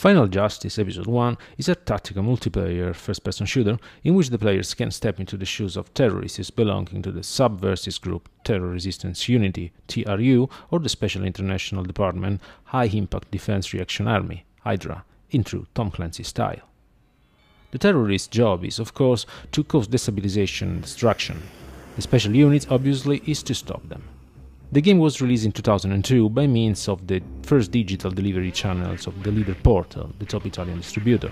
Final Justice Episode 1 is a tactical multiplayer first-person shooter in which the players can step into the shoes of terrorists belonging to the subversive group Terror Resistance Unity (TRU) or the Special International Department High Impact Defense Reaction Army (HYDRA) in true Tom Clancy style. The terrorist's job is, of course, to cause destabilization and destruction. The special unit, obviously, is to stop them. The game was released in 2002 by means of the first digital delivery channels of the Leader Portal, the top Italian distributor.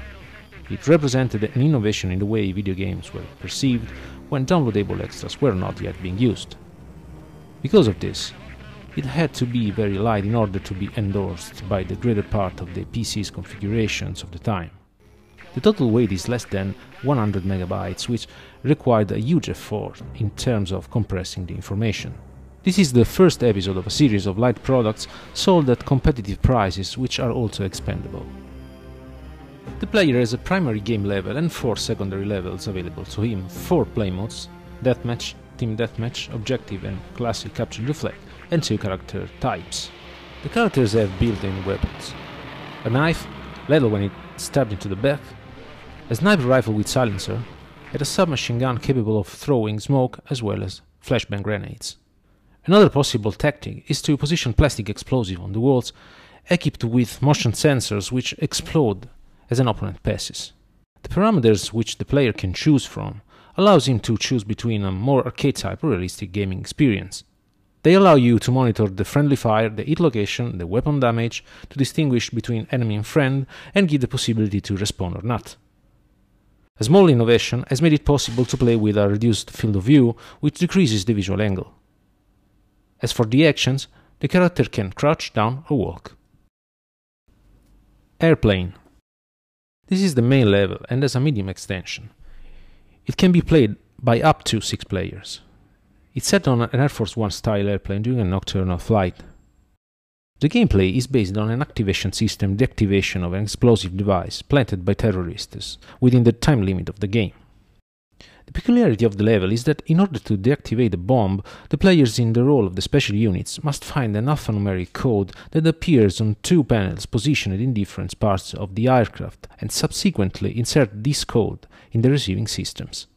It represented an innovation in the way video games were perceived when downloadable extras were not yet being used. Because of this, it had to be very light in order to be endorsed by the greater part of the PC's configurations of the time. The total weight is less than 100 megabytes, which required a huge effort in terms of compressing the information. This is the first episode of a series of light products sold at competitive prices which are also expendable. The player has a primary game level and 4 secondary levels available to him, 4 play modes: Deathmatch, Team Deathmatch, Objective and Classic Capture the Flag, and 2 character types. The characters have built-in weapons: a knife, lethal when it stabbed into the back, a sniper rifle with silencer, and a submachine gun capable of throwing smoke as well as flashbang grenades. Another possible tactic is to position plastic explosive on the walls, equipped with motion sensors which explode as an opponent passes. The parameters which the player can choose from allows him to choose between a more arcade-type or realistic gaming experience. They allow you to monitor the friendly fire, the hit location, the weapon damage, to distinguish between enemy and friend, and give the possibility to respawn or not. A small innovation has made it possible to play with a reduced field of view, which decreases the visual angle. As for the actions, the character can crouch down or walk. Airplane. This is the main level and has a medium extension. It can be played by up to 6 players. It's set on an Air Force One style airplane during a nocturnal flight. The gameplay is based on an activation system, deactivation of an explosive device planted by terrorists within the time limit of the game. The peculiarity of the level is that in order to deactivate the bomb, the players in the role of the special units must find an alphanumeric code that appears on 2 panels positioned in different parts of the aircraft and subsequently insert this code in the receiving systems.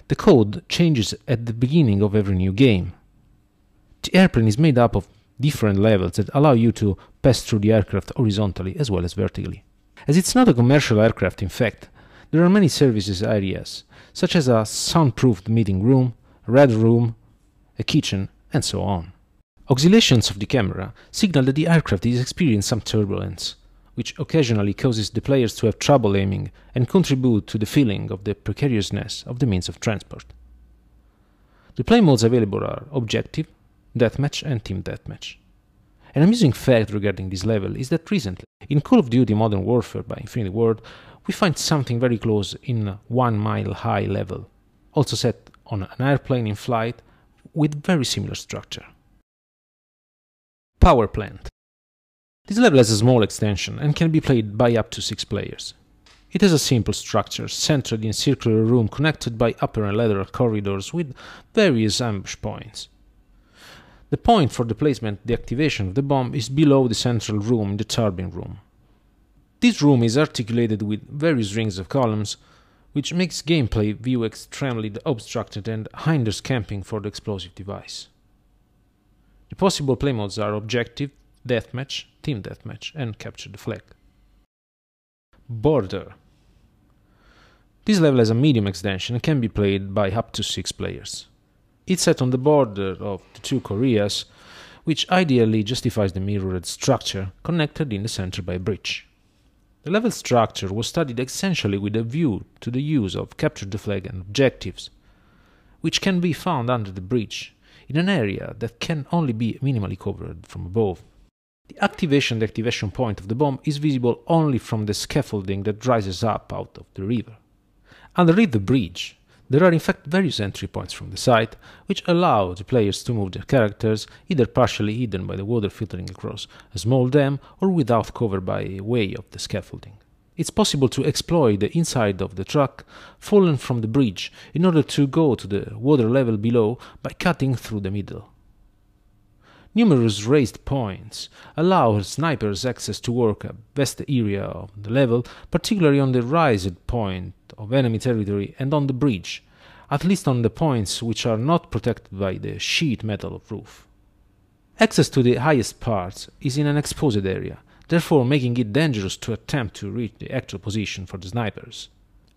The code changes at the beginning of every new game. The airplane is made up of different levels that allow you to pass through the aircraft horizontally as well as vertically. As it's not a commercial aircraft, in fact, there are many services areas, such as a soundproofed meeting room, a red room, a kitchen, and so on. Oscillations of the camera signal that the aircraft is experiencing some turbulence, which occasionally causes the players to have trouble aiming and contribute to the feeling of the precariousness of the means of transport. The play modes available are Objective, Deathmatch and Team Deathmatch. An amusing fact regarding this level is that recently, in Call of Duty Modern Warfare by Infinity Ward, we find something very close in 1 mile high level, also set on an airplane in flight with very similar structure. Power Plant. This level has a small extension and can be played by up to 6 players. It has a simple structure centered in a circular room connected by upper and lateral corridors with various ambush points. The point for the placement deactivation of the bomb is below the central room in the turbine room. This room is articulated with various rings of columns, which makes gameplay view extremely obstructed and hinders camping for the explosive device. The possible play modes are Objective, Deathmatch, Team Deathmatch, and Capture the Flag. Border. This level has a medium extension and can be played by up to 6 players. It's set on the border of the 2 Koreas, which ideally justifies the mirrored structure connected in the center by a bridge. The level structure was studied essentially with a view to the use of Capture the Flag and objectives, which can be found under the bridge, in an area that can only be minimally covered from above. The activation-deactivation point of the bomb is visible only from the scaffolding that rises up out of the river. Underneath the bridge, there are in fact various entry points from the site, which allow the players to move their characters, either partially hidden by the water filtering across a small dam or without cover by way of the scaffolding. It's possible to exploit the inside of the truck fallen from the bridge in order to go to the water level below by cutting through the middle. Numerous raised points allow snipers access to work a vast area of the level, particularly on the raised point of enemy territory and on the bridge, at least on the points which are not protected by the sheet metal roof. Access to the highest parts is in an exposed area, therefore making it dangerous to attempt to reach the actual position for the snipers.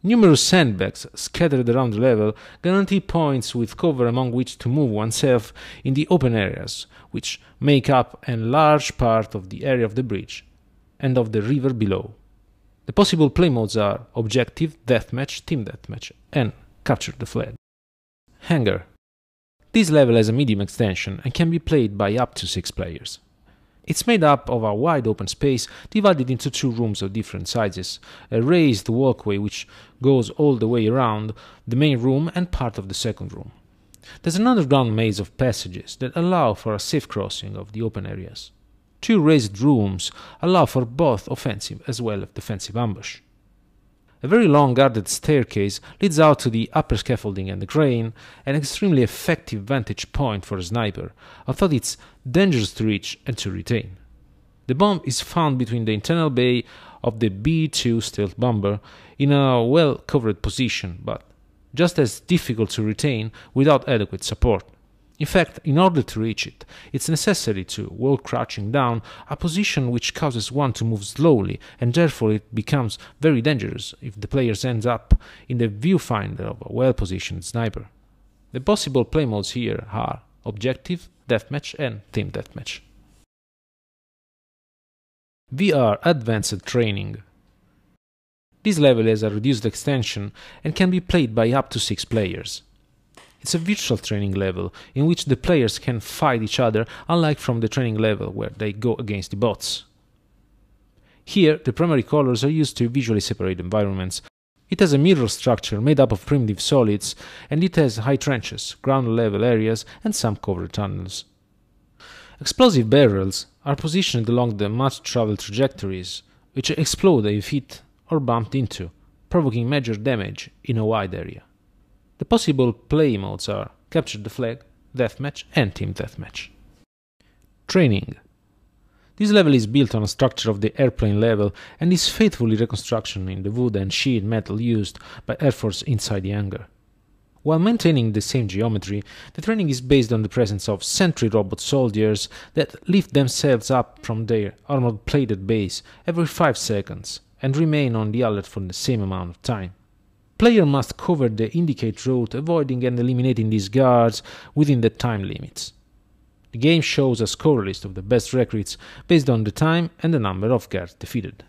Numerous sandbags scattered around the level guarantee points with cover among which to move oneself in the open areas, which make up a large part of the area of the bridge and of the river below. The possible play modes are Objective, Deathmatch, Team Deathmatch, and Capture the Flag. Hangar. This level has a medium extension and can be played by up to 6 players. It's made up of a wide open space divided into 2 rooms of different sizes, a raised walkway which goes all the way around the main room and part of the second room. There's an underground maze of passages that allow for a safe crossing of the open areas. 2 raised rooms allow for both offensive as well as defensive ambush. A very long guarded staircase leads out to the upper scaffolding and the crane, an extremely effective vantage point for a sniper, although it's dangerous to reach and to retain. The bomb is found between the internal bay of the B-2 stealth bomber in a well-covered position, but just as difficult to retain without adequate support. In fact, in order to reach it, it's necessary to, while crouching down, a position which causes one to move slowly, and therefore it becomes very dangerous if the player ends up in the viewfinder of a well-positioned sniper. The possible play modes here are Objective, Deathmatch, and Team Deathmatch. VR Advanced Training. This level has a reduced extension and can be played by up to 6 players. It's a virtual training level in which the players can fight each other, unlike from the training level where they go against the bots. Here, the primary colors are used to visually separate environments. It has a mirror structure made up of primitive solids, and it has high trenches, ground-level areas, and some covered tunnels. Explosive barrels are positioned along the much-traveled trajectories, which explode if hit or bumped into, provoking major damage in a wide area. The possible play modes are Capture the Flag, Deathmatch, and Team Deathmatch. Training. This level is built on a structure of the airplane level and is faithfully reconstruction in the wood and sheet metal used by Air Force inside the hangar. While maintaining the same geometry, the training is based on the presence of sentry robot soldiers that lift themselves up from their armor-plated base every 5 seconds and remain on the alert for the same amount of time. Player must cover the indicated route, avoiding and eliminating these guards within the time limits. The game shows a score list of the best recruits based on the time and the number of guards defeated.